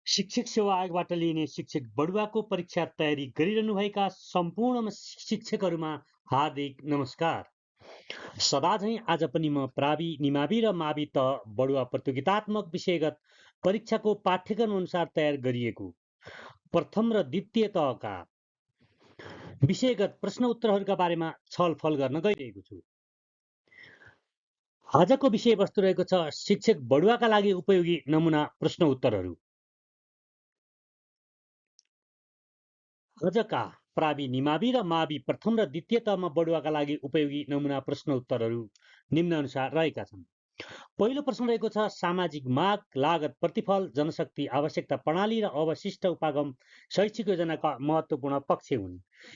शिक्षक सेवा आयोगबाट लिइने शिक्षक बढुवाको परीक्षा तयारी गरिरहनुभएका सम्पूर्ण शिक्षकहरूमा हार्दिक नमस्कार। सदाझैँ आज पनि म प्रावि निमावि र मावि त बढुवा प्रतियोगितात्मक विषयगत परीक्षाको पाठ्यक्रम अनुसार तयार गरिएको प्रथम र द्वितीय तहका विषयगत प्रश्न उत्तरहरूका बारेमा छलफल गर्न गइरहेको छु। आजको विषयवस्तु रहेको छ शिक्षक बढुवाका लागि उपयोगी नमुना प्रश्न उत्तरहरू। आजका प्रावि निमावि र मावि प्रथम र द्वितीय तहमा बढुवाका लागि उपयोगी नमुना प्रश्न उत्तरहरू निम्न अनुसार रहेका छन्। पहिलो प्रश्न रहेको छ सामाजिक माग, लागत, प्रतिफल, जनशक्ति, आवश्यकता प्रणाली र अवशिष्ट उपागम शैक्षिक योजनाका महत्त्वपूर्ण पक्ष हुन्।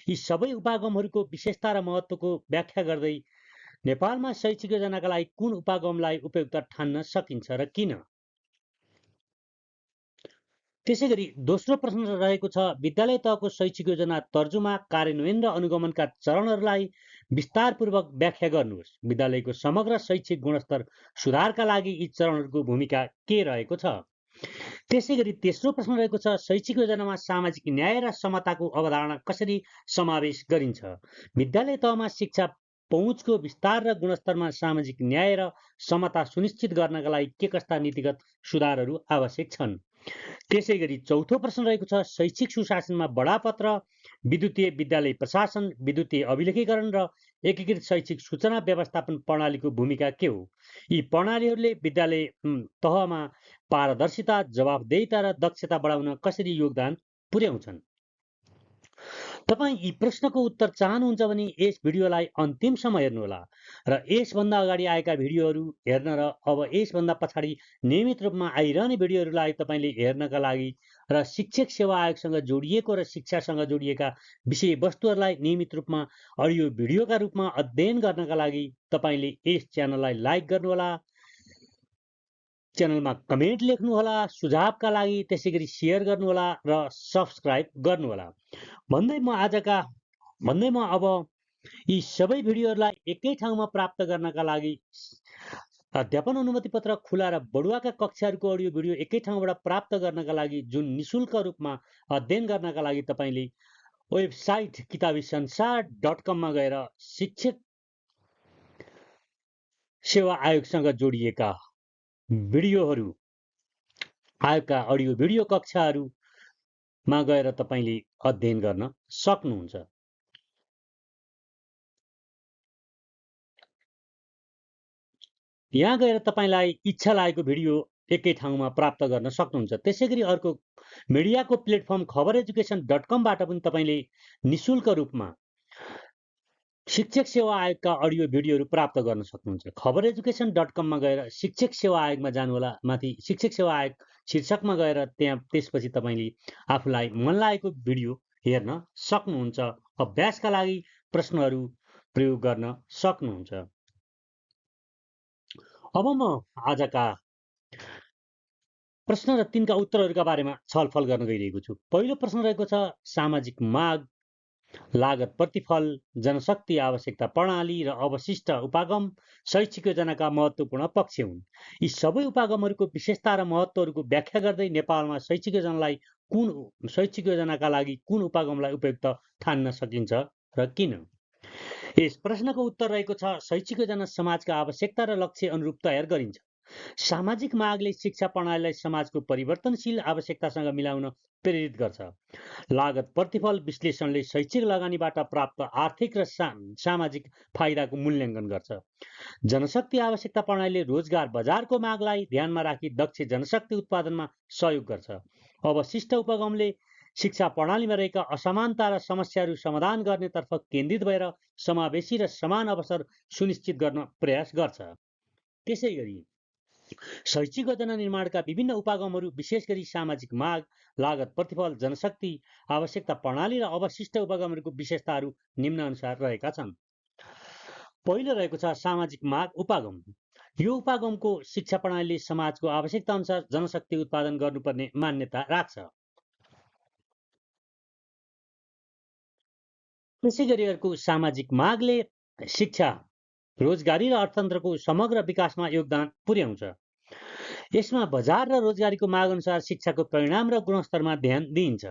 यी सबै उपागमहरूको विशेषता र महत्त्वको व्याख्या गर्दै नेपालमा शैक्षिक योजनाका लागि कुन उपागमलाई उपयुक्त ठान्न सकिन्छ र किन? त्यसैगरी दोस्रो प्रश्न रहेको छ विद्यालय तहको शैक्षिक योजना तर्जुमा, कार्यान्वयन र अनुगमनका चरणहरूलाई विस्तारपूर्वक व्याख्या गर्नुहोस्। विद्यालयको समग्र शैक्षिक गुणस्तर सुधारका लागि यी चरणहरूको भूमिका के रहेको छ? त्यसैगरी तेस्रो प्रश्न रहेको छ शैक्षिक योजनामा सामाजिक न्याय र समताको अवधारणा कसरी समावेश गरिन्छ? विद्यालय तहमा शिक्षा पहुँचको विस्तार र गुणस्तरमा सामाजिक न्याय र समता सुनिश्चित गर्नका लागि के कस्ता नीतिगत सुधारहरू आवश्यक छन्? त्यसैगरी चौथो प्रश्न रहेको छ शैक्षिक सुशासनमा बडापत्र, विद्युतीय विद्यालय प्रशासन, विद्युतीय अभिलेखीकरण र एकीकृत शैक्षिक सूचना व्यवस्थापन प्रणालीको भूमिका के हो? यी प्रणालीहरूले विद्यालय तहमा पारदर्शिता, जवाफदेहिता र दक्षता बढाउन कसरी योगदान पुर्याउँछन्? तपाईँ यी प्रश्नको उत्तर चाहनुहुन्छ भने यस भिडियोलाई अन्तिमसम्म हेर्नुहोला र यसभन्दा अगाडि आएका भिडियोहरू हेर्न र अब यसभन्दा पछाडि नियमित रूपमा आइरहने भिडियोहरूलाई तपाईँले हेर्नका लागि र शिक्षक सेवा आयोगसँग जोडिएको र शिक्षासँग जोडिएका विषयवस्तुहरूलाई नियमित रूपमा अडियो भिडियोका रूपमा अध्ययन गर्नका लागि तपाईँले यस च्यानललाई लाइक गर्नुहोला, च्यानलमा कमेन्ट लेख्नुहोला, सुझावका लागि त्यसैगरी सेयर गर्नुहोला र सब्सक्राइब गर्नुहोला भन्दै म अब यी सबै भिडियोहरूलाई एकै ठाउँमा प्राप्त गर्नका लागि अध्यापन अनुमति पत्र खुला र बढुवाका कक्षाहरूको अडियो भिडियो एकै ठाउँबाट प्राप्त गर्नका लागि जुन निशुल्क रूपमा अध्ययन गर्नका लागि तपाईँले वेबसाइट किताबीसंसार.com मा गएर शिक्षक सेवा आयोगसँग जोडिएका भिडियोहरू, आयोगका अडियो भिडियो कक्षाहरूमा गएर तपाईँले अध्ययन गर्न सक्नुहुन्छ। यहाँ गएर तपाईँलाई इच्छा लागेको भिडियो एकै ठाउँमा प्राप्त गर्न सक्नुहुन्छ। त्यसैगरी अर्को मिडियाको प्लेटफर्म खबरेजुकेसन.com बाट पनि तपाईँले निशुल्क रूपमा शिक्षक सेवा आयोगका अडियो भिडियोहरू प्राप्त गर्न सक्नुहुन्छ। खबरेजुकेसन.com मा गएर शिक्षक सेवा आयोगमा जानुहोला, माथि शिक्षक सेवा आयोग शीर्षकमा गएर त्यसपछि तपाईँले आफूलाई मन लागेको भिडियो हेर्न सक्नुहुन्छ, अभ्यासका लागि प्रश्नहरू प्रयोग गर्न सक्नुहुन्छ। अब म आजका प्रश्न र तिनका उत्तरहरूका बारेमा छलफल गर्न गइरहेको छु। पहिलो प्रश्न रहेको छ सामाजिक माग, लागत, प्रतिफल, जनशक्ति, आवश्यकता प्रणाली र अवशिष्ट उपागम शैक्षिक योजनाका महत्त्वपूर्ण पक्ष हुन्। यी सबै उपागमहरूको विशेषता र महत्त्वहरूको व्याख्या गर्दै नेपालमा शैक्षिक योजनाका लागि कुन उपागमलाई उपयुक्त ठान्न सकिन्छ र किन? यस प्रश्नको उत्तर रहेको छ शैक्षिक योजना समाजका आवश्यकता र लक्ष्य अनुरूप तयार गरिन्छ। सामाजिक मागले शिक्षा प्रणालीलाई समाजको परिवर्तनशील आवश्यकतासँग मिलाउन प्रेरित गर्छ। लागत प्रतिफल विश्लेषणले शैक्षिक लगानीबाट प्राप्त आर्थिक र सामाजिक फाइदाको मूल्याङ्कन गर्छ। जनशक्ति आवश्यकता प्रणालीले रोजगार बजारको मागलाई ध्यानमा राखी दक्ष जनशक्ति उत्पादनमा सहयोग गर्छ। अवशिष्ट उपगमले शिक्षा प्रणालीमा रहेका असमानता र समस्याहरू समाधान गर्नेतर्फ केन्द्रित भएर समावेशी र समान अवसर सुनिश्चित गर्न प्रयास गर्छ। त्यसैगरी शैक्षिक योजना निर्माणका विभिन्न उपागमहरू विशेष गरी सामाजिक माग, लागत प्रतिफल, जनशक्ति आवश्यकता प्रणाली र अवशिष्ट उपागमहरूको विशेषताहरू निम्न अनुसार रहेका छन्। पहिलो रहेको छ सामाजिक माग उपागम। यो उपागमको शिक्षा प्रणालीले समाजको आवश्यकता अनुसार जनशक्ति उत्पादन गर्नुपर्ने मान्यता राख्छ। त्यसैगरी अर्को सामाजिक मागले शिक्षा, रोजगारी र अर्थतन्त्रको समग्र विकासमा योगदान पुर्याउँछ। यसमा बजार र रोजगारीको माग अनुसार शिक्षाको परिणाम र गुणस्तरमा ध्यान दिइन्छ।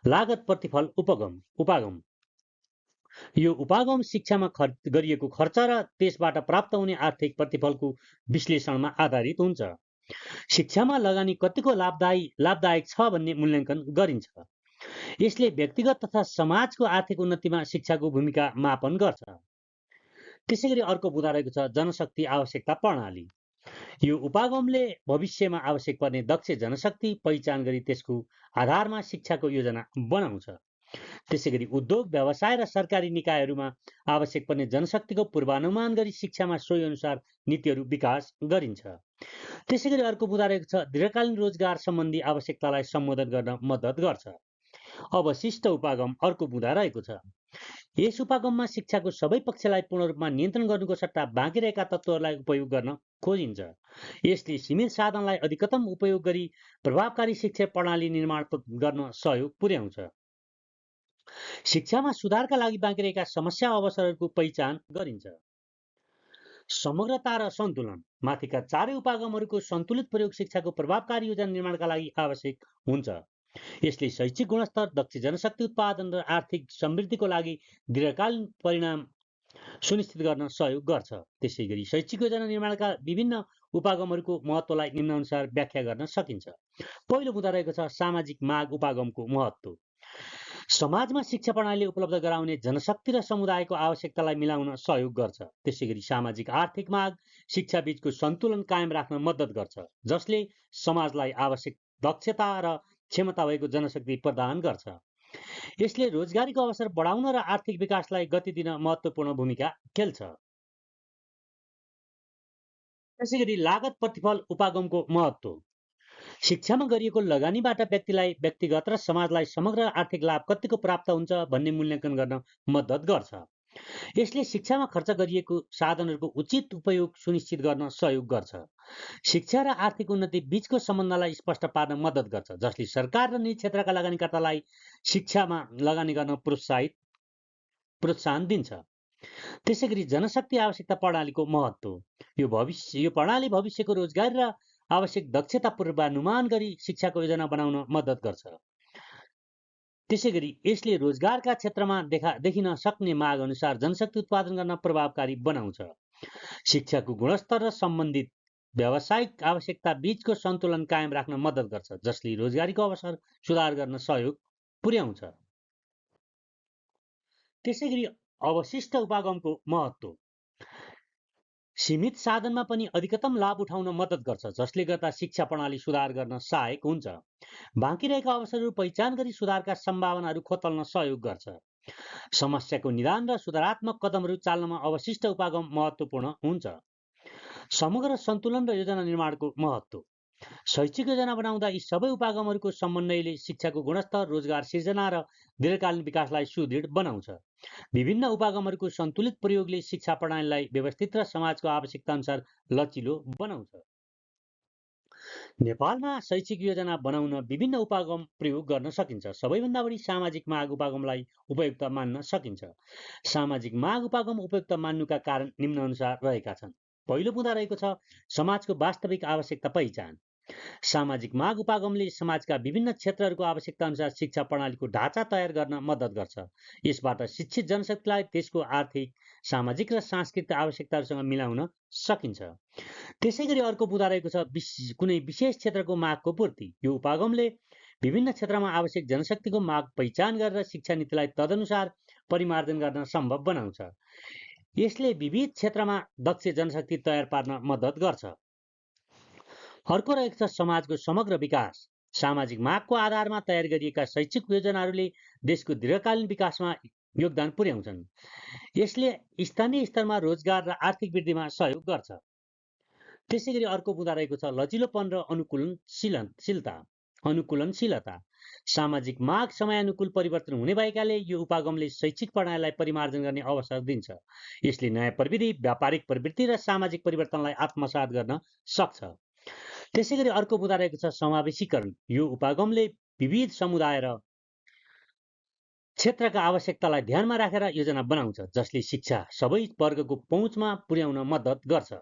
लागत प्रतिफल उपागम यो उपागम शिक्षामा गरिएको खर्च र त्यसबाट प्राप्त हुने आर्थिक प्रतिफलको विश्लेषणमा आधारित हुन्छ। शिक्षामा लगानी कतिको लाभदायक छ भन्ने मूल्याङ्कन गरिन्छ। यसले व्यक्तिगत तथा समाजको आर्थिक उन्नतिमा शिक्षाको भूमिका मापन गर्छ। त्यसैगरी अर्को बुँदा रहेको छ जनशक्ति आवश्यकता प्रणाली। यो उपागमले भविष्यमा आवश्यक पर्ने दक्ष जनशक्ति पहिचान गरी त्यसको आधारमा शिक्षाको योजना बनाउँछ। त्यसैगरी उद्योग, व्यवसाय र सरकारी निकायहरूमा आवश्यक पर्ने जनशक्तिको पूर्वानुमान गरी शिक्षामा सोही अनुसार नीतिहरू विकास गरिन्छ। त्यसैगरी अर्को बुँदा रहेको छ दीर्घकालीन रोजगार सम्बन्धी आवश्यकतालाई सम्बोधन गर्न मद्दत गर्छ। अवशिष्ट उपागम अर्को बुँदा रहेको छ। यस उपागममा शिक्षाको सबै पक्षलाई पूर्ण रूपमा नियन्त्रण गर्नुको सट्टा बाँकी रहेका तत्त्वहरूलाई उपयोग गर्न खोजिन्छ। यसले सीमित साधनलाई अधिकतम उपयोग गरी प्रभावकारी शिक्षा प्रणाली निर्माण गर्न सहयोग पुर्याउँछ। शिक्षामा सुधारका लागि बाँकी रहेका समस्या अवसरहरूको पहिचान गरिन्छ। समग्रता र सन्तुलन माथिका चारै उपागमहरूको सन्तुलित प्रयोग शिक्षाको प्रभावकारी योजना निर्माणका लागि आवश्यक हुन्छ। यसले शैक्षिक गुणस्तर, दक्ष जनशक्ति उत्पादन र आर्थिक समृद्धिको लागि दीर्घकालीन परिणाम सुनिश्चित गर्न सहयोग गर्छ। त्यसैगरी शैक्षिक योजना निर्माणका विभिन्न उपागमहरूको महत्त्वलाई निम्नानुसार व्याख्या गर्न सकिन्छ। पहिलो बुँदा रहेको छ सामाजिक माग उपागमको महत्त्व। समाजमा शिक्षा प्रणालीले उपलब्ध गराउने जनशक्ति र समुदायको आवश्यकतालाई मिलाउन सहयोग गर्छ। त्यसैगरी सामाजिक आर्थिक माग शिक्षा बीचको सन्तुलन कायम राख्न मद्दत गर्छ, जसले समाजलाई आवश्यक दक्षता र क्षमता भएको जनशक्ति प्रदान गर्छ। यसले रोजगारीको अवसर बढाउन र आर्थिक विकासलाई गति दिन महत्त्वपूर्ण भूमिका खेल्छ। त्यसैगरी लागत प्रतिफल उपागमको महत्त्व। शिक्षामा गरिएको लगानीबाट व्यक्तिलाई व्यक्तिगत र समाजलाई समग्र आर्थिक लाभ कतिको प्राप्त हुन्छ भन्ने मूल्याङ्कन गर्न मद्दत गर्छ। यसले शिक्षामा खर्च गरिएको साधनहरूको उचित उपयोग सुनिश्चित गर्न सहयोग गर्छ। शिक्षा र आर्थिक उन्नति बीचको सम्बन्धलाई स्पष्ट पार्न मद्दत गर्छ, जसले सरकार र निजी क्षेत्रका लगानीकर्तालाई शिक्षामा लगानी गर्न प्रोत्साहन दिन्छ। त्यसैगरी जनशक्ति आवश्यकता प्रणालीको महत्त्व। यो प्रणाली भविष्यको रोजगारी र आवश्यक दक्षता पूर्वानुमान गरी शिक्षाको योजना बनाउन मद्दत गर्छ। त्यसैगरी यसले रोजगारका क्षेत्रमा देखिन सक्ने माग अनुसार जनशक्ति उत्पादन गर्न प्रभावकारी बनाउँछ। शिक्षाको गुणस्तर र सम्बन्धित व्यावसायिक आवश्यकता बीचको सन्तुलन कायम राख्न मद्दत गर्छ, जसले रोजगारीको अवसर सुधार गर्न सहयोग पुर्याउँछ। त्यसैगरी अवशिष्ट उपागमको महत्त्व। सीमित साधनमा पनि अधिकतम लाभ उठाउन मद्दत गर्छ, जसले गर्दा शिक्षा प्रणाली सुधार गर्न सहायक हुन्छ। बाँकी रहेका अवसरहरू पहिचान गरी सुधारका सम्भावनाहरू खोतल्न सहयोग गर्छ। समस्याको निदान र सुधारात्मक कदमहरू चाल्नमा अवशिष्ट उपागम महत्त्वपूर्ण हुन्छ। समग्र सन्तुलन र योजना निर्माणको महत्त्व। शैक्षिक योजना बनाउँदा यी सबै उपागमहरूको समन्वयले शिक्षाको गुणस्तर, रोजगार सिर्जना र दीर्घकालीन विकासलाई सुदृढ बनाउँछ। विभिन्न उपागमहरूको सन्तुलित प्रयोगले शिक्षा प्रणालीलाई व्यवस्थित र समाजको आवश्यकता अनुसार लचिलो बनाउँछ। नेपालमा शैक्षिक योजना बनाउन विभिन्न उपागम प्रयोग गर्न सकिन्छ। सबैभन्दा बढी सामाजिक माग उपागमलाई उपयुक्त मान्न सकिन्छ। सामाजिक माग उपागम उपयुक्त मान्नुका कारण निम्नानुसार रहेका छन्। पहिलो बुँदा रहेको छ समाजको वास्तविक आवश्यकता पहिचान। सामाजिक माग उपागमले समाजका विभिन्न क्षेत्रहरूको आवश्यकता अनुसार शिक्षा प्रणालीको ढाँचा तयार गर्न मद्दत गर्छ। यसबाट शिक्षित जनशक्तिलाई त्यसको आर्थिक, सामाजिक र सांस्कृतिक आवश्यकताहरूसँग मिलाउन सकिन्छ। त्यसैगरी अर्को बुँदा रहेको छ कुनै विशेष क्षेत्रको मागको पूर्ति। यो उपागमले विभिन्न क्षेत्रमा आवश्यक जनशक्तिको माग पहिचान गरेर शिक्षा नीतिलाई तदनुसार परिमार्जन गर्न सम्भव बनाउँछ। यसले विविध क्षेत्रमा दक्ष जनशक्ति तयार पार्न मद्दत गर्छ। अर्को रहेको छ समाजको समग्र विकास। सामाजिक मागको आधारमा तयार गरिएका शैक्षिक योजनाहरूले देशको दीर्घकालीन विकासमा योगदान पुर्याउँछन्। यसले स्थानीय स्तरमा रोजगार र आर्थिक वृद्धिमा सहयोग गर्छ। त्यसैगरी अर्को बुँदा रहेको छ लचिलोपन र अनुकूलनशीलता। सामाजिक माग समयानुकूल परिवर्तन हुने भएकाले यो उपागमले शैक्षिक प्रणालीलाई परिमार्जन गर्ने अवसर दिन्छ। यसले नयाँ प्रविधि, व्यापारिक प्रवृत्ति र सामाजिक परिवर्तनलाई आत्मसात गर्न सक्छ। त्यसैगरी अर्को बुँदा रहेको छ समावेशीकरण। यो उपागमले विविध समुदाय र क्षेत्रका आवश्यकतालाई ध्यानमा राखेर योजना बनाउँछ, जसले शिक्षा सबै वर्गको पहुँचमा पुर्याउन मद्दत गर्छ।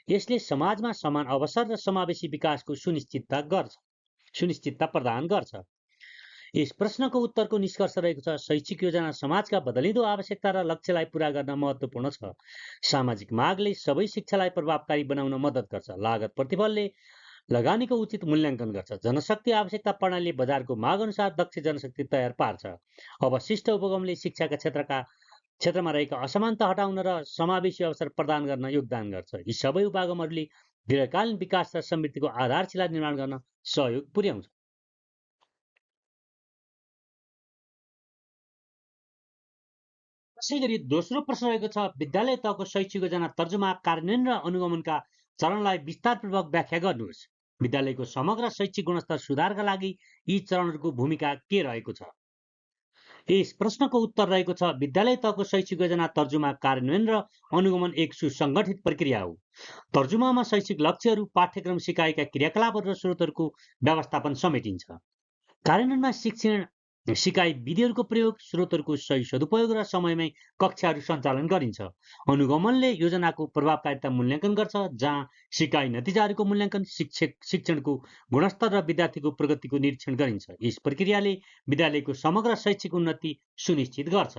यसले समाजमा समान अवसर र समावेशी विकासको सुनिश्चितता प्रदान गर्छ। यस प्रश्नको उत्तरको निष्कर्ष रहेको छ शैक्षिक योजना समाजका बदलिँदो आवश्यकता र लक्ष्यलाई पूरा गर्न महत्त्वपूर्ण छ। सामाजिक मागले सबै शिक्षालाई प्रभावकारी बनाउन मद्दत गर्छ। लागत प्रतिफलले लगानीको उचित मूल्याङ्कन गर्छ। जनशक्ति आवश्यकता प्रणालीले बजारको माग अनुसार दक्ष जनशक्ति तयार पार्छ। अवशिष्ट उपगमले शिक्षाका क्षेत्रमा रहेका असमानता हटाउन र समावेशी अवसर प्रदान गर्न योगदान गर्छ। यी सबै उपागमहरूले दीर्घकालीन विकास र समृद्धिको आधारशिला निर्माण गर्न सहयोग पुर्याउँछ। त्यसैगरी दोस्रो प्रश्न रहेको छ विद्यालय तहको शैक्षिक योजना तर्जुमा, कार्यान्वयन र अनुगमनका चरणलाई विस्तारपूर्वक व्याख्या गर्नुहोस्। विद्यालयको समग्र शैक्षिक गुणस्तर सुधारका लागि यी चरणहरूको भूमिका के रहेको छ? यस प्रश्नको उत्तर रहेको छ विद्यालय तहको शैक्षिक योजना तर्जुमा, कार्यान्वयन र अनुगमन एक सुसङ्गठित प्रक्रिया हो। तर्जुमामा शैक्षिक लक्ष्यहरू, पाठ्यक्रम, सिकाइका क्रियाकलापहरू र स्रोतहरूको व्यवस्थापन समेटिन्छ। कार्यान्वयनमा शिक्षण सिकाइ विधिहरूको प्रयोग, स्रोतहरूको सही सदुपयोग र समयमै कक्षाहरू सञ्चालन गरिन्छ। अनुगमनले योजनाको प्रभावकारिता मूल्याङ्कन गर्छ, जहाँ सिकाइ नतिजाहरूको मूल्याङ्कन, शिक्षणको गुणस्तर र विद्यार्थीको प्रगतिको निरीक्षण गरिन्छ। यस प्रक्रियाले विद्यालयको समग्र शैक्षिक उन्नति सुनिश्चित गर्छ।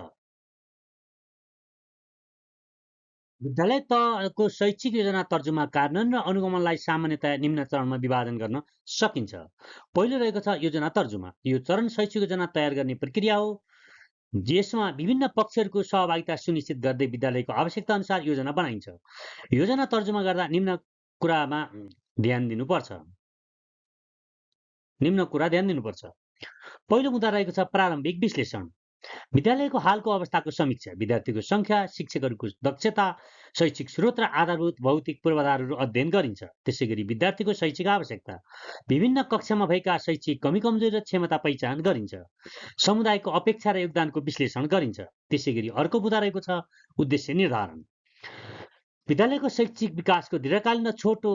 विद्यालय तहको शैक्षिक योजना तर्जुमा, कार्यान्वयन र अनुगमनलाई सामान्यतया निम्न चरणमा विभाजन गर्न सकिन्छ। पहिलो रहेको छ योजना तर्जुमा। यो चरण शैक्षिक योजना तयार गर्ने प्रक्रिया हो। यसमा विभिन्न पक्षहरूको सहभागिता सुनिश्चित गर्दै विद्यालयको आवश्यकता अनुसार योजना बनाइन्छ। योजना तर्जुमा गर्दा निम्न कुरा ध्यान दिनुपर्छ। पहिलो मुद्दा रहेको छ प्रारम्भिक विश्लेषण। विद्यालयको हालको अवस्थाको समीक्षा, विद्यार्थीको सङ्ख्या, शिक्षकहरूको दक्षता, शैक्षिक स्रोत र आधारभूत भौतिक पूर्वाधारहरू अध्ययन गरिन्छ। त्यसैगरी विद्यार्थीको शैक्षिक आवश्यकता, विभिन्न कक्षामा भएका शैक्षिक कमी कमजोरी र क्षमता पहिचान गरिन्छ। समुदायको अपेक्षा र योगदानको विश्लेषण गरिन्छ। त्यसैगरी अर्को मुद्दा रहेको छ उद्देश्य निर्धारण। विद्यालयको शैक्षिक विकासको दीर्घकालीन र छोटो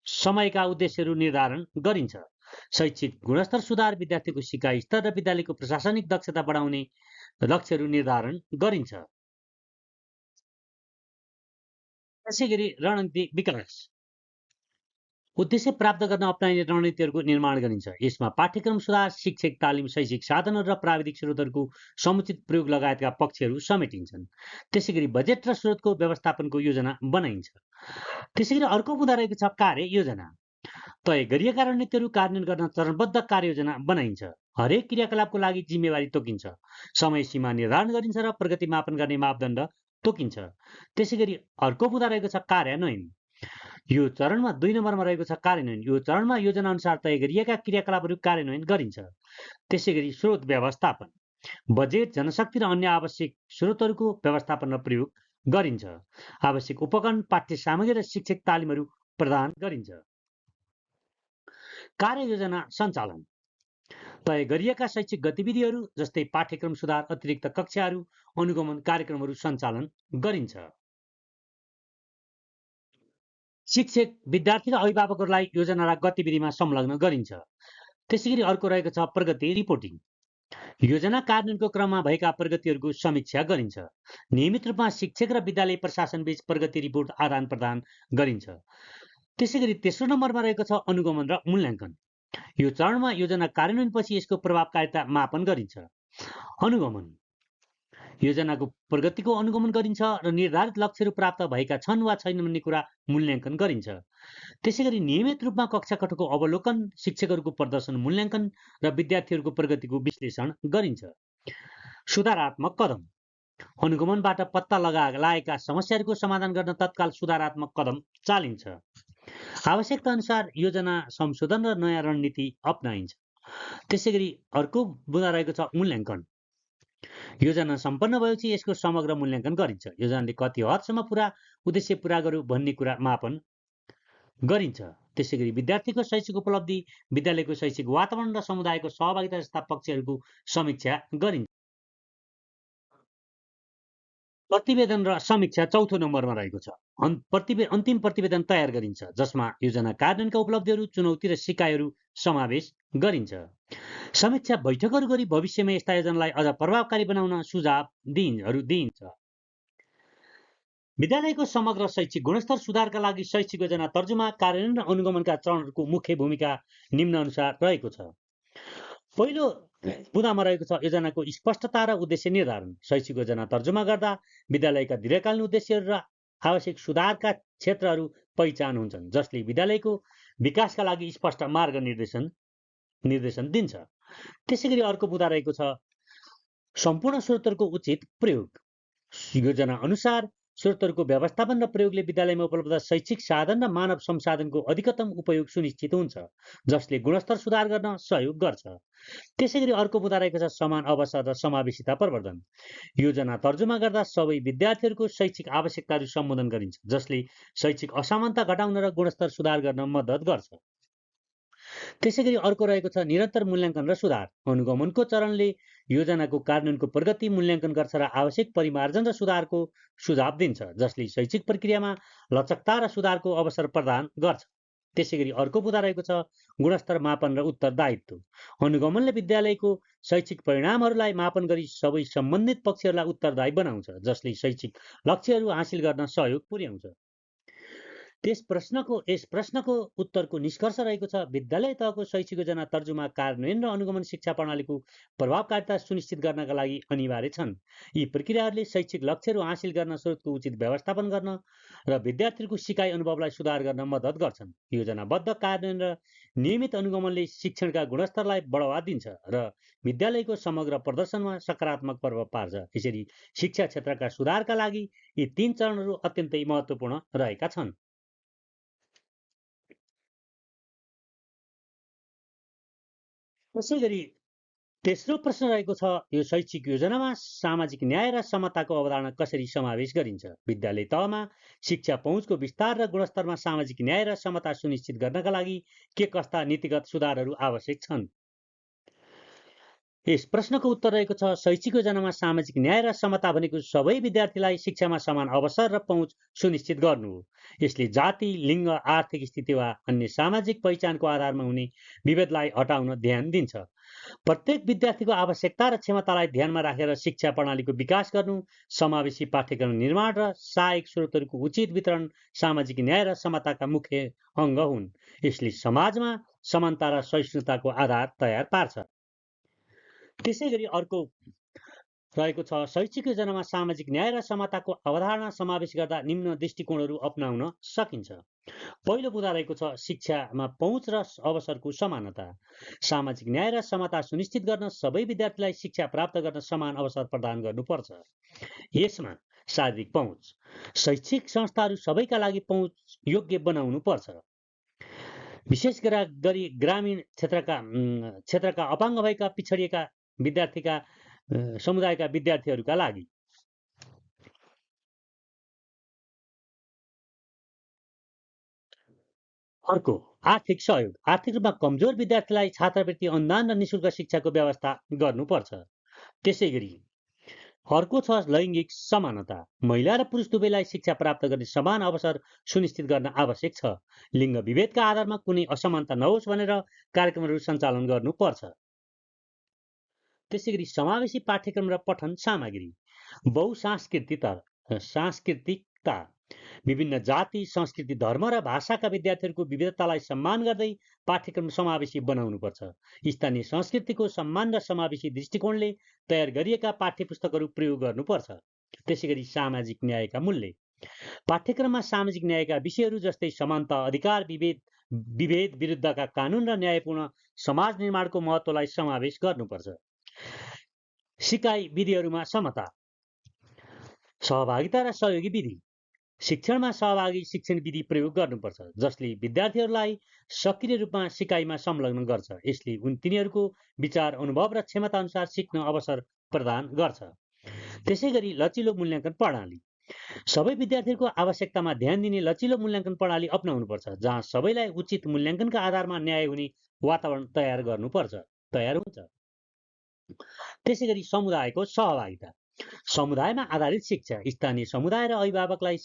समयका उद्देश्यहरू निर्धारण गरिन्छ। शैक्षिक गुणस्तर सुधार, विद्यार्थीको सिकाइ स्तर र विद्यालयको प्रशासनिक दक्षता बढाउने लक्ष्यहरू निर्धारण गरिन्छ। त्यसैगरी रणनीति विकास, उद्देश्य प्राप्त गर्न अप्नाइने रणनीतिहरूको निर्माण गरिन्छ। यसमा पाठ्यक्रम सुधार, शिक्षक तालिम, शैक्षिक साधनहरू र प्राविधिक स्रोतहरूको समुचित प्रयोग लगायतका पक्षहरू समेटिन्छन्। त्यसैगरी बजेट र स्रोतको व्यवस्थापनको योजना बनाइन्छ। त्यसैगरी अर्को मुद्दा रहेको छ कार्य योजना। तय गरिएका रणनीतिहरू कार्यान्वयन गर्न चरणबद्ध कार्ययोजना बनाइन्छ। हरेक क्रियाकलापको लागि जिम्मेवारी तोकिन्छ, समय सीमा निर्धारण गरिन्छ र प्रगति मापन गर्ने मापदण्ड तोकिन्छ। त्यसैगरी अर्को मुद्दा रहेको छ कार्यान्वयन। यो चरणमा 2 नम्बरमा रहेको छ कार्यान्वयन। यो चरणमा योजना अनुसार तय गरिएका क्रियाकलापहरू कार्यान्वयन गरिन्छ। त्यसैगरी स्रोत व्यवस्थापन, बजेट, जनशक्ति र अन्य आवश्यक स्रोतहरूको व्यवस्थापन र प्रयोग गरिन्छ। आवश्यक उपकरण, पाठ्य सामग्री र शिक्षक तालिमहरू प्रदान गरिन्छ। कार्ययोजना सञ्चालन, तय गरिएका शैक्षिक गतिविधिहरू जस्तै पाठ्यक्रम सुधार, अतिरिक्त कक्षाहरू, अनुगमन कार्यक्रमहरू सञ्चालन गरिन्छ। शिक्षक, विद्यार्थी र अभिभावकहरूलाई योजना र गतिविधिमा संलग्न गरिन्छ। त्यसैगरी अर्को रहेको छ प्रगति रिपोर्टिङ। योजना कार्यान्वयनको क्रममा भएका प्रगतिहरूको समीक्षा गरिन्छ। नियमित रूपमा शिक्षक र विद्यालय प्रशासनबीच प्रगति रिपोर्ट आदान प्रदान गरिन्छ। त्यसैगरी तेस्रो नम्बरमा रहेको छ अनुगमन र मूल्याङ्कन। यो चरणमा योजना कार्यान्वयनपछि यसको प्रभावकारिता मापन गरिन्छ। अनुगमन, योजनाको प्रगतिको अनुगमन गरिन्छ र निर्धारित लक्ष्यहरू प्राप्त भएका छन् वा छैनन् भन्ने कुरा मूल्याङ्कन गरिन्छ। त्यसैगरी नियमित रूपमा कक्षा कक्षाको अवलोकन, शिक्षकहरूको प्रदर्शन मूल्याङ्कन र विद्यार्थीहरूको प्रगतिको विश्लेषण गरिन्छ। सुधारात्मक कदम, अनुगमनबाट पत्ता लागेका समस्याहरूको समाधान गर्न तत्काल सुधारात्मक कदम चालिन्छ। आवश्यकता अनुसार योजना संशोधन र नयाँ रणनीति अपनाइन्छ। त्यसैगरी अर्को मुद्दा रहेको छ मूल्याङ्कन। योजना सम्पन्न भएपछि यसको समग्र मूल्याङ्कन गरिन्छ। योजनाले कति हदसम्म उद्देश्य पुरा गर्यो भन्ने कुरा मापन गरिन्छ। त्यसैगरी विद्यार्थीको शैक्षिक उपलब्धि, विद्यालयको शैक्षिक वातावरण र समुदायको सहभागिता जस्ता पक्षहरूको समीक्षा गरिन्छ। प्रतिवेदन र समीक्षा चौथो नम्बरमा रहेको छ। अन्तिम प्रतिवेदन तयार गरिन्छ, जसमा योजना कार्यान्वयनका उपलब्धिहरू, चुनौती र सिकाइहरू समावेश गरिन्छ। समीक्षा बैठकहरू गरी भविष्यमा यस्ता योजनालाई अझ प्रभावकारी बनाउन सुझाव दिइन्छ। विद्यालयको समग्र शैक्षिक गुणस्तर सुधारका लागि शैक्षिक योजना तर्जुमा, कार्यान्वयन र अनुगमनका चरणहरूको मुख्य भूमिका निम्नानुसार रहेको छ। पहिलो बुँदामा रहेको छ योजनाको स्पष्टता र उद्देश्य निर्धारण। शैक्षिक योजना तर्जुमा गर्दा विद्यालयका दीर्घकालीन उद्देश्यहरू र आवश्यक सुधारका क्षेत्रहरू पहिचान हुन्छन्, जसले विद्यालयको विकासका लागि स्पष्ट मार्ग निर्देशन दिन्छ। त्यसैगरी अर्को बुँदा रहेको छ सम्पूर्ण स्रोतहरूको उचित प्रयोग। योजना अनुसार स्रोतहरूको व्यवस्थापन र प्रयोगले विद्यालयमा उपलब्ध शैक्षिक साधन र मानव संसाधनको अधिकतम उपयोग सुनिश्चित हुन्छ, जसले गुणस्तर सुधार गर्न सहयोग गर्छ। त्यसैगरी अर्को बुँदा रहेको छ समान अवसर र समावेशिता प्रवर्धन। योजना तर्जुमा गर्दा सबै विद्यार्थीहरूको शैक्षिक आवश्यकताहरू सम्बोधन गरिन्छ, जसले शैक्षिक असमानता घटाउन र गुणस्तर सुधार गर्न मद्दत गर्छ। त्यसैगरी अर्को रहेको छ निरन्तर मूल्याङ्कन र सुधार। अनुगमनको चरणले योजनाको कार्यान्वयनको प्रगति मूल्याङ्कन गर्छ र आवश्यक परिमार्जन र सुधारको सुझाव दिन्छ, जसले शैक्षिक प्रक्रियामा लचकता र सुधारको अवसर प्रदान गर्छ। त्यसैगरी अर्को बुँदा रहेको छ गुणस्तर मापन र उत्तरदायित्व। अनुगमनले विद्यालयको शैक्षिक परिणामहरूलाई मापन गरी सबै सम्बन्धित पक्षहरूलाई उत्तरदायी बनाउँछ, जसले शैक्षिक लक्ष्यहरू हासिल गर्न सहयोग पुर्याउँछ। यस प्रश्नको उत्तरको निष्कर्ष रहेको छ विद्यालय तहको शैक्षिक योजना तर्जुमा, कार्यान्वयन र अनुगमन शिक्षा प्रणालीको प्रभावकारिता सुनिश्चित गर्नका लागि अनिवार्य छन्। यी प्रक्रियाहरूले शैक्षिक लक्ष्यहरू हासिल गर्न, स्रोतको उचित व्यवस्थापन गर्न र विद्यार्थीको सिकाइ अनुभवलाई सुधार गर्न मद्दत गर्छन्। योजनाबद्ध कार्यान्वयन र नियमित अनुगमनले शिक्षणका गुणस्तरलाई बढावा दिन्छ र विद्यालयको समग्र प्रदर्शनमा सकारात्मक प्रभाव पार्छ। यसरी शिक्षा क्षेत्रका सुधारका लागि यी 3 चरणहरू अत्यन्तै महत्त्वपूर्ण रहेका छन्। त्यसैगरी तेस्रो प्रश्न रहेको छ यो शैक्षिक योजनामा सामाजिक न्याय र समताको अवधारणा कसरी समावेश गरिन्छ? विद्यालय तहमा शिक्षा पहुँचको विस्तार र गुणस्तरमा सामाजिक न्याय र समता सुनिश्चित गर्नका लागि के कस्ता नीतिगत सुधारहरू आवश्यक छन्? यस प्रश्नको उत्तर रहेको छ शैक्षिक योजनामा सामाजिक न्याय र समता भनेको सबै विद्यार्थीलाई शिक्षामा समान अवसर र पहुँच सुनिश्चित गर्नु हो। यसले जाति, लिङ्ग, आर्थिक स्थिति वा अन्य सामाजिक पहिचानको आधारमा हुने विभेदलाई हटाउन ध्यान दिन्छ। प्रत्येक विद्यार्थीको आवश्यकता र क्षमतालाई ध्यानमा राखेर शिक्षा प्रणालीको विकास गर्नु, समावेशी पाठ्यक्रम निर्माण र सहायक स्रोतहरूको उचित वितरण सामाजिक न्याय र समताका मुख्य अङ्ग हुन्। यसले समाजमा समानता र सहिष्णुताको आधार तयार पार्छ। त्यसैगरी अर्को रहेको छ शैक्षिक योजनामा सामाजिक न्याय र समताको अवधारणा समावेश गर्दा निम्न दृष्टिकोणहरू अपनाउन सकिन्छ। पहिलो बुँदा रहेको छ शिक्षामा पहुँच र अवसरको समानता। सामाजिक न्याय र समता सुनिश्चित गर्न सबै विद्यार्थीलाई शिक्षा प्राप्त गर्न समान अवसर प्रदान गर्नुपर्छ। यसमा शारीरिक पहुँच, शैक्षिक संस्थाहरू सबैका लागि पहुँच योग्य बनाउनु पर्छ। विशेष गरी ग्रामीण क्षेत्रका अपाङ्ग भएका पिछडिएका विद्यार्थीका समुदायका विद्यार्थीहरूका लागि। अर्को आर्थिक सहयोग। आर्थिक रूपमा कमजोर विद्यार्थीलाई छात्रवृत्ति अनुदान र निशुल्क शिक्षाको व्यवस्था गर्नुपर्छ। त्यसैगरी अर्को छ लैङ्गिक समानता। महिला र पुरुष दुवैलाई शिक्षा प्राप्त गर्ने समान अवसर सुनिश्चित गर्न आवश्यक छ। लिङ्ग विभेदका आधारमा कुनै असमानता नहोस् भनेर कार्यक्रमहरू सञ्चालन गर्नुपर्छ। त्यसैगरी समावेशी पाठ्यक्रम र पठन सामग्री। सांस्कृतिकता, विभिन्न जाति, संस्कृति, धर्म र भाषाका विद्यार्थीहरूको विविधतालाई सम्मान गर्दै पाठ्यक्रम समावेशी बनाउनुपर्छ। स्थानीय संस्कृतिको सम्मान र समावेशी दृष्टिकोणले तयार गरिएका पाठ्यपुस्तकहरू प्रयोग गर्नुपर्छ। त्यसैगरी सामाजिक न्यायका मूल्य। पाठ्यक्रममा सामाजिक न्यायका विषयहरू जस्तै समानता, अधिकार, विभेद विरुद्धका कानुन र न्यायपूर्ण समाज निर्माणको महत्त्वलाई समावेश गर्नुपर्छ। सिकाइ विधिहरूमा समता, सहभागिता र सहयोगी विधि। शिक्षणमा सहभागी शिक्षण विधि प्रयोग गर्नुपर्छ, जसले विद्यार्थीहरूलाई सक्रिय रूपमा सिकाइमा संलग्न गर्छ। यसले तिनीहरूको विचार, अनुभव र क्षमता अनुसार सिक्न अवसर प्रदान गर्छ। त्यसैगरी लचिलो मूल्याङ्कन प्रणाली। सबै विद्यार्थीहरूको आवश्यकतामा ध्यान दिने लचिलो मूल्याङ्कन प्रणाली अपनाउनुपर्छ, जहाँ सबैलाई उचित मूल्याङ्कनका आधारमा न्याय हुने वातावरण तयार हुन्छ। त्यसैगरी समुदायको सहभागिता। समुदायमा आधारित शिक्षा। स्थानीय समुदाय र अभिभावकलाई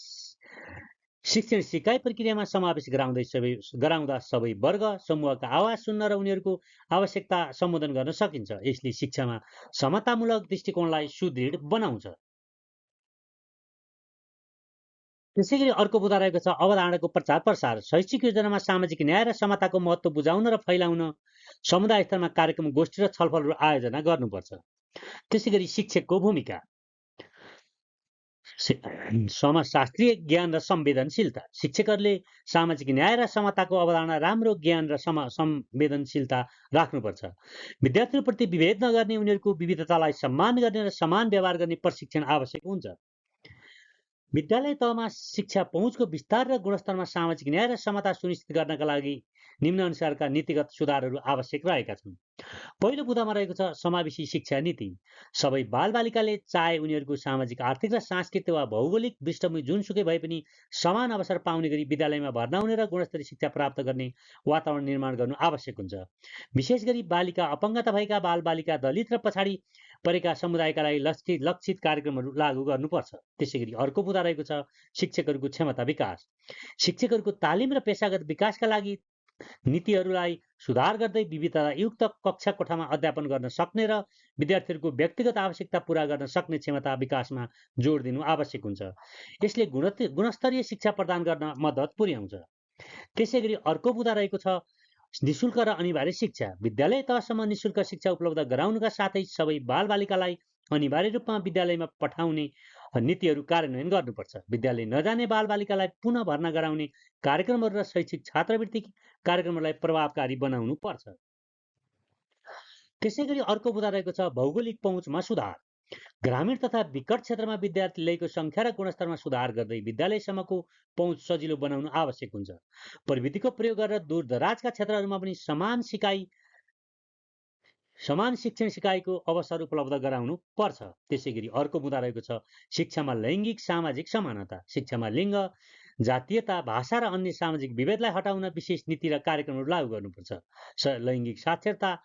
शिक्षण सिकाइ प्रक्रियामा समावेश गराउँदा सबै वर्ग समूहका आवाज सुन्न र उनीहरूको आवश्यकता सम्बोधन गर्न सकिन्छ। यसले शिक्षामा समतामूलक दृष्टिकोणलाई सुदृढ बनाउँछ। त्यसैगरी अर्को बुँदा रहेको छ अवधारणाको प्रचार प्रसार। शैक्षिक योजनामा सामाजिक न्याय र समताको महत्त्व बुझाउन र फैलाउन समुदाय स्तरमा कार्यक्रम, गोष्ठी र छलफलहरू आयोजना गर्नुपर्छ। त्यसैगरी शिक्षकको भूमिका, समाजशास्त्रीय ज्ञान र संवेदनशीलता। शिक्षकहरूले सामाजिक न्याय र समताको अवधारणा, राम्रो ज्ञान र संवेदनशीलता राख्नुपर्छ। विद्यार्थीहरूप्रति विभेद नगर्ने, उनीहरूको विविधतालाई सम्मान गर्ने र समान व्यवहार गर्ने प्रशिक्षण आवश्यक हुन्छ। विद्यालय तहमा शिक्षा पहुँचको विस्तार र गुणस्तरमा सामाजिक न्याय र समता सुनिश्चित गर्नका लागि निम्नानुसारका नीतिगत सुधारहरू आवश्यक रहेका छन्। पहिलो बुँदामा रहेको छ समावेशी शिक्षा नीति। सबै बालबालिकाले चाहे उनीहरूको सामाजिक, आर्थिक र सांस्कृतिक वा भौगोलिक पृष्ठभूमि जुनसुकै भए पनि समान अवसर पाउने गरी विद्यालयमा भर्ना हुने र गुणस्तरीय शिक्षा प्राप्त गर्ने वातावरण निर्माण गर्नु आवश्यक हुन्छ। विशेष गरी बालिका, अपङ्गता भएका बालबालिका, दलित र पछाडि परेका समुदायका लागि लक्षित कार्यक्रमहरू लागू गर्नुपर्छ। त्यसैगरी अर्को बुँदा रहेको छ शिक्षकहरूको क्षमता विकास। शिक्षकहरूको तालिम र पेशागत विकासका लागि नीतिहरूलाई सुधार गर्दै विविधतायुक्त कक्षा कोठामा अध्यापन गर्न सक्ने र विद्यार्थीहरूको व्यक्तिगत आवश्यकता पूरा गर्न सक्ने क्षमता विकासमा जोड दिनु आवश्यक हुन्छ। यसले गुणस्तरीय शिक्षा प्रदान गर्न मद्दत पुर्याउँछ। त्यसैगरी अर्को बुँदा रहेको छ निशुल्क र अनिवार्य शिक्षा। विद्यालय तहसम्म निशुल्क शिक्षा उपलब्ध गराउनुका साथै सबै बालबालिकालाई अनिवार्य रूपमा विद्यालयमा पठाउने नीतिहरू कार्यान्वयन गर्नुपर्छ। विद्यालय नजाने बालबालिकालाई पुनः भर्ना गराउने कार्यक्रमहरू र शैक्षिक छात्रवृत्ति कार्यक्रमहरूलाई प्रभावकारी बनाउनु पर्छ। त्यसैगरी अर्को बुँदा रहेको छ भौगोलिक पहुँचमा सुधार। ग्रामीण तथा विकट क्षेत्रमा विद्यार्थीको संख्या र गुणस्तरमा सुधार गर्दै विद्यालयसम्मको पहुँच सजिलो बनाउनु आवश्यक हुन्छ। प्रविधिको प्रयोग गरेर दूरदराजका क्षेत्रहरूमा पनि समान शिक्षण सिकाइको अवसर उपलब्ध गराउनु पर्छ। त्यसैगरी अर्को बुँदा रहेको छ शिक्षामा लैङ्गिक सामाजिक समानता। शिक्षामा लिङ्ग, जातीयता, भाषा र अन्य सामाजिक विभेदलाई हटाउन विशेष नीति र कार्यक्रमहरू लागू गर्नुपर्छ। लैङ्गिक साक्षरता,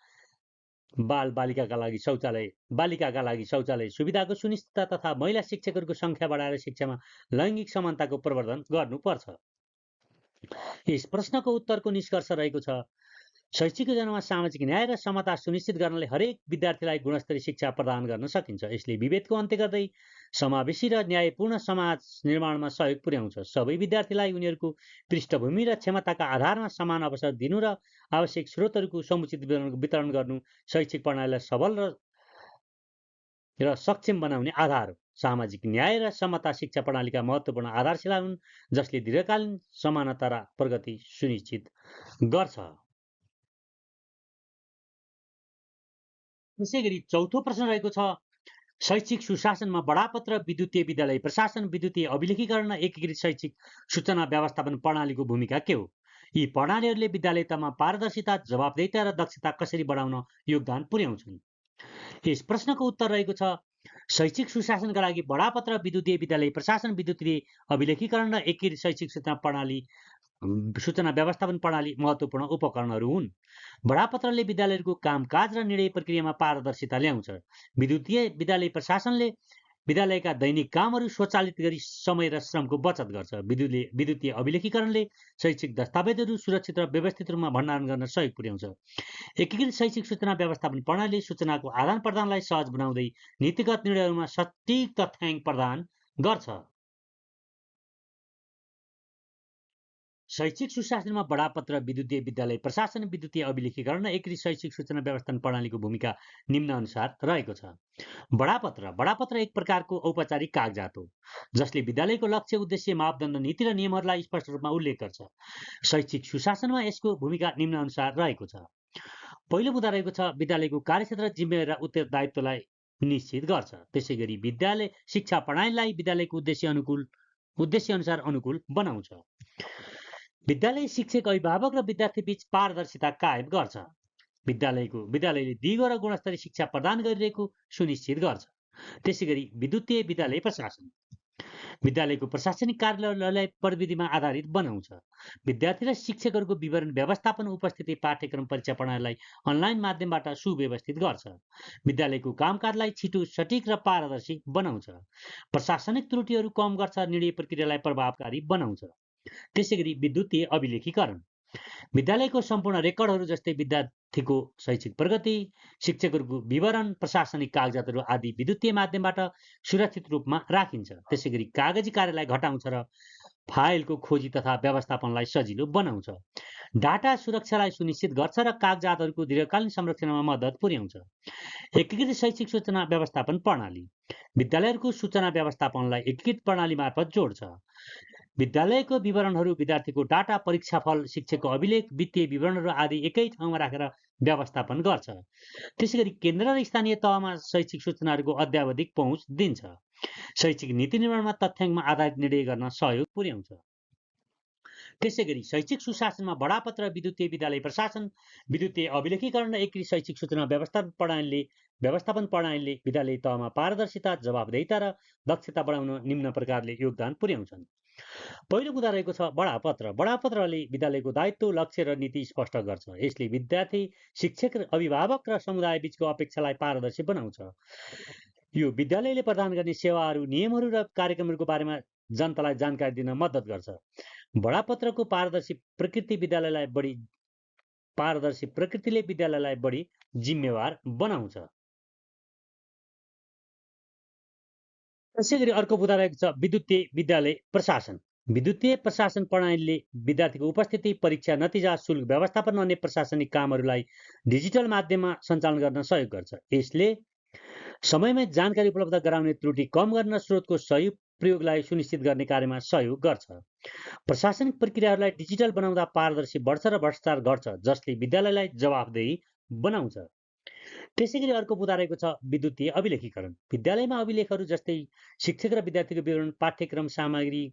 बालिकाका लागि शौचालय सुविधाको सुनिश्चितता तथा महिला शिक्षकहरूको संख्या बढाएर शिक्षामा लैङ्गिक समानताको प्रवर्धन गर्नुपर्छ। यस प्रश्नको उत्तरको निष्कर्ष रहेको छ शैक्षिक योजनामा सामाजिक न्याय र समता सुनिश्चित गर्नले हरेक विद्यार्थीलाई गुणस्तरीय शिक्षा प्रदान गर्न सकिन्छ। यसले विभेदको अन्त्य गर्दै समावेशी र न्यायपूर्ण समाज निर्माणमा सहयोग पुर्याउँछ। सबै विद्यार्थीलाई उनीहरूको पृष्ठभूमि र क्षमताका आधारमा समान अवसर दिनु र आवश्यक स्रोतहरूको समुचित वितरण गर्नु शैक्षिक प्रणालीलाई सबल र सक्षम बनाउने आधार हो। सामाजिक न्याय र समता शिक्षा प्रणालीका महत्त्वपूर्ण आधारशिला हुन् जसले दीर्घकालीन समानता र प्रगति सुनिश्चित गर्छ। त्यसैगरी चौथो प्रश्न रहेको छ शैक्षिक सुशासनमा बडापत्र, विद्युतीय विद्यालय प्रशासन, विद्युतीय अभिलेखीकरण र एकीकृत शैक्षिक सूचना व्यवस्थापन प्रणालीको भूमिका के हो? यी प्रणालीहरूले विद्यालय तहमा पारदर्शिता, जवाबदेहिता र दक्षता कसरी बढाउन योगदान पुर्याउँछन्? यस प्रश्नको उत्तर रहेको छ शैक्षिक सुशासनका लागि बडापत्र, विद्युतीय विद्यालय प्रशासन, विद्युतीय अभिलेखीकरण र एकीकृत शैक्षिक सूचना व्यवस्थापन प्रणाली महत्त्वपूर्ण उपकरणहरू हुन्। बडापत्रले विद्यालयहरूको कामकाज र निर्णय प्रक्रियामा पारदर्शिता ल्याउँछ। विद्युतीय विद्यालय प्रशासनले विद्यालयका दैनिक कामहरू स्वचालित गरी समय र श्रमको बचत गर्छ। विद्युतीय अभिलेखीकरणले शैक्षिक दस्तावेजहरू सुरक्षित र व्यवस्थित रूपमा भण्डारण गर्न सहयोग पुर्याउँछ। एकीकृत शैक्षिक सूचना व्यवस्थापन प्रणालीले सूचनाको आदान प्रदानलाई सहज बनाउँदै नीतिगत निर्णयहरूमा सटीक तथ्याङ्क प्रदान गर्छ। शैक्षिक सुशासनमा बडापत्र, विद्युतीय विद्यालय प्रशासन, विद्युतीय अभिलेखीकरण र एकीकृत शैक्षिक सूचना व्यवस्थापन प्रणालीको भूमिका निम्नानुसार रहेको छ। बडापत्र एक प्रकारको औपचारिक कागजात हो जसले विद्यालयको लक्ष्य, उद्देश्य, मापदण्ड, नीति र नियमहरूलाई स्पष्ट रूपमा उल्लेख गर्छ। शैक्षिक सुशासनमा यसको भूमिका निम्नानुसार रहेको छ। पहिलो बुँदा रहेको छ विद्यालयको कार्यक्षेत्र, जिम्मेवारी र उत्तरदायित्वलाई निश्चित गर्छ। त्यसैगरी विद्यालय शिक्षा प्रणालीलाई विद्यालयको उद्देश्य अनुसार अनुकूल बनाउँछ। विद्यालय शिक्षक, अभिभावक र विद्यार्थी बीच पारदर्शिता कायम गर्छ। विद्यालयले दिगो र गुणस्तरीय शिक्षा प्रदान गरिरहेको सुनिश्चित गर्छ। त्यसैगरी विद्युतीय विद्यालय प्रशासन विद्यालयको प्रशासनिक कार्यालयलाई प्रविधिमा आधारित बनाउँछ। विद्यार्थी र शिक्षकहरूको विवरण व्यवस्थापन, उपस्थिति, पाठ्यक्रम, परीक्षा प्रणालीलाई अनलाइन माध्यमबाट सुव्यवस्थित गर्छ। विद्यालयको कामकाजलाई छिटो, सटीक र पारदर्शी बनाउँछ। प्रशासनिक त्रुटिहरू कम गर्छ, निर्णय प्रक्रियालाई प्रभावकारी बनाउँछ। त्यसैगरी विद्युतीय अभिलेखीकरण विद्यालयको सम्पूर्ण रेकर्डहरू जस्तै विद्यार्थीको शैक्षिक प्रगति, शिक्षकहरूको विवरण, प्रशासनिक कागजातहरू आदि विद्युतीय माध्यमबाट सुरक्षित रूपमा राखिन्छ। त्यसैगरी कागजी कार्यलाई घटाउँछ र फाइलको खोजी तथा व्यवस्थापनलाई सजिलो बनाउँछ। डाटा सुरक्षालाई सुनिश्चित गर्छ र कागजातहरूको दीर्घकालीन संरक्षणमा मद्दत पुर्याउँछ। एकीकृत शैक्षिक सूचना व्यवस्थापन प्रणाली विद्यालयहरूको सूचना व्यवस्थापनलाई एकीकृत प्रणाली मार्फत जोड्छ। विद्यालयको विवरणहरू, विद्यार्थीको डाटा, परीक्षाफल, शिक्षकको अभिलेख, वित्तीय विवरणहरू आदि एकै ठाउँमा राखेर व्यवस्थापन गर्छ। त्यसैगरी केन्द्र र स्थानीय तहमा शैक्षिक सूचनाहरूको अद्यावधिक पहुँच दिन्छ। शैक्षिक नीति निर्माणमा तथ्याङ्कमा आधारित निर्णय गर्न सहयोग पुर्याउँछ। त्यसैगरी शैक्षिक सुशासनमा बडापत्र, विद्युतीय विद्यालय प्रशासन, विद्युतीय अभिलेखीकरण र एकीकृत शैक्षिक सूचना व्यवस्थापन प्रणालीले विद्यालय तहमा पारदर्शिता, जवाबदेहिता र दक्षता बढाउन निम्न प्रकारले योगदान पुर्याउँछन्। पहिलो मुद्दा रहेको छ बडापत्र। बडापत्रले विद्यालयको दायित्व, लक्ष्य र नीति स्पष्ट गर्छ। यसले विद्यार्थी, शिक्षक र अभिभावक र समुदाय बीचको अपेक्षालाई पारदर्शी बनाउँछ। यो विद्यालयले प्रदान गर्ने सेवाहरू, नियमहरू र कार्यक्रमहरूको बारेमा जनतालाई जानकारी दिन मद्दत गर्छ। बडापत्रको पारदर्शी प्रकृतिले विद्यालयलाई बढी जिम्मेवार बनाउँछ। त्यसैगरी अर्को मुद्दा रहेको छ विद्युतीय विद्यालय प्रशासन। विद्युतीय प्रशासन प्रणालीले विद्यार्थीको उपस्थिति, परीक्षा नतिजा, शुल्क व्यवस्थापन अन्य प्रशासनिक कामहरूलाई डिजिटल माध्यममा सञ्चालन गर्न सहयोग गर्छ। यसले समयमै जानकारी उपलब्ध गराउने, त्रुटि कम गर्न, स्रोतको सही प्रयोगलाई सुनिश्चित गर्ने कार्यमा सहयोग गर्छ। प्रशासनिक प्रक्रियाहरूलाई डिजिटल बनाउँदा पारदर्शी बढ्छ र भ्रष्टाचार घट्छ, जसले विद्यालयलाई जवाफदेही बनाउँछ। त्यसैगरी अर्को मुद्दा रहेको छ विद्युतीय अभिलेखीकरण। विद्यालयमा अभिलेखहरू जस्तै शिक्षक र विद्यार्थीको विवरण, पाठ्यक्रम सामग्री,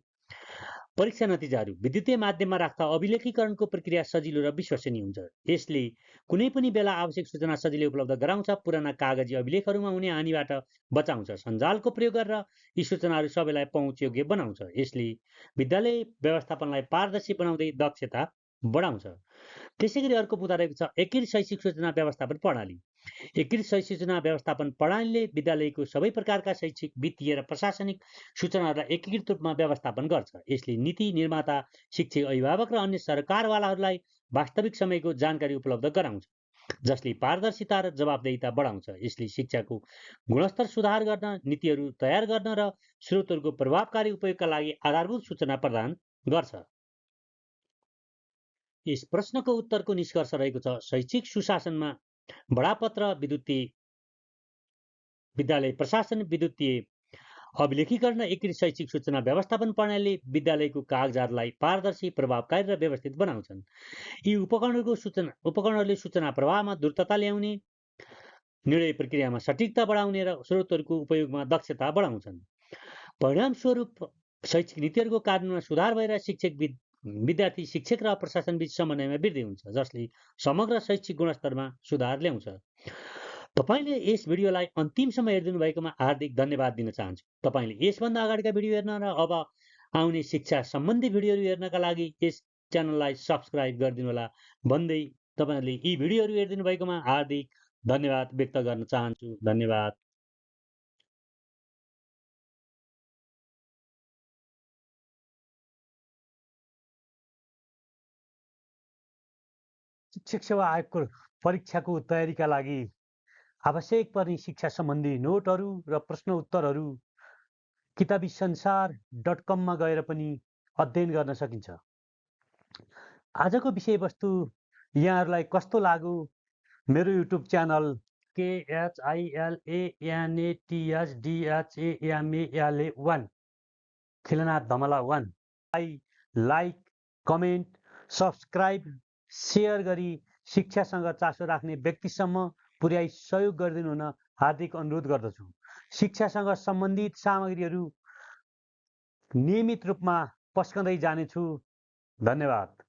परीक्षा नतिजाहरू विद्युतीय माध्यममा राख्दा अभिलेखीकरणको प्रक्रिया सजिलो र विश्वसनीय हुन्छ। यसले कुनै पनि बेला आवश्यक सूचना सजिलै उपलब्ध गराउँछ, पुराना कागजी अभिलेखहरूमा हुने हानिबाट बचाउँछ। सञ्जालको प्रयोग गरेर यी सूचनाहरू सबैलाई पहुँचयोग्य बनाउँछ। यसले विद्यालय व्यवस्थापनलाई पारदर्शी बनाउँदै दक्षता बढाउँछ। त्यसैगरी अर्को मुद्दा रहेको छ एकीकृत शैक्षिक सूचना व्यवस्थापन प्रणाली। एकीकृत शैक्षिक सूचना व्यवस्थापन प्रणालीले विद्यालयको सबै प्रकारका शैक्षिक, वित्तीय र प्रशासनिक सूचनाहरूलाई एकीकृत रूपमा व्यवस्थापन गर्छ। यसले नीति निर्माता, शिक्षक, अभिभावक र अन्य सरकारवालाहरूलाई वास्तविक समयको जानकारी उपलब्ध गराउँछ, जसले पारदर्शिता र जवाबदेहिता बढाउँछ। यसले शिक्षाको गुणस्तर सुधार गर्न, नीतिहरू तयार गर्न र स्रोतहरूको प्रभावकारी उपयोगका लागि आधारभूत सूचना प्रदान गर्छ। यस प्रश्नको उत्तरको निष्कर्ष रहेको छ शैक्षिक सुशासनमा बडापत्र, विद्युतीय विद्यालय प्रशासन, विद्युतीय अभिलेखीकरण, एकीकृत शैक्षिक सूचना व्यवस्थापन प्रणालीले विद्यालयको कागजातलाई पारदर्शी, प्रभावकारी र व्यवस्थित बनाउँछन्। यी उपकरणहरूले सूचना प्रवाहमा द्रुतता ल्याउने, निर्णय प्रक्रियामा सटिकता बढाउने र स्रोतहरूको उपयोगमा दक्षता बढाउँछन्। परिणामस्वरूप शैक्षिक नीतिहरूको कार्यान्वयनमा सुधार भएर विद्यार्थी, शिक्षक र प्रशासनबीच समन्वयमा वृद्धि हुन्छ, जसले समग्र शैक्षिक गुणस्तरमा सुधार ल्याउँछ। तपाईले यस भिडियोलाई अन्तिमसम्म हेरिदिनु भएकोमा हार्दिक धन्यवाद दिन चाहन्छु। तपाईले यसभन्दा अगाडिका भिडियो हेर्न र अब आउने शिक्षा सम्बन्धी भिडियोहरू हेर्नका लागि यस च्यानललाई सब्स्क्राइब गरिदिनुहोला भन्दै तपाईले यी भिडियोहरू हेरिदिनु भएकोमा हार्दिक धन्यवाद व्यक्त गर्न चाहन्छु। धन्यवाद। शिक्षक सेवा आयोगको परीक्षाको तयारीका लागि आवश्यक पर्ने शिक्षा सम्बन्धी नोटहरू र प्रश्न उत्तरहरू किताबी संसार.com गएर पनि अध्ययन गर्न सकिन्छ। आजको विषयवस्तु यहाँहरूलाई कस्तो लाग्यो? मेरो YouTube channel KHILANATSDHAMALA1 Khilnath Dhamala 1 like, comment, subscribe, share गरी शिक्षासँग चासो राख्ने व्यक्तिसम्म पुर्याई सहयोग गरिदिनु हुन हार्दिक अनुरोध गर्दछु। शिक्षासँग सम्बन्धित सामग्रीहरू नियमित रूपमा पस्कँदै जानेछु। धन्यवाद।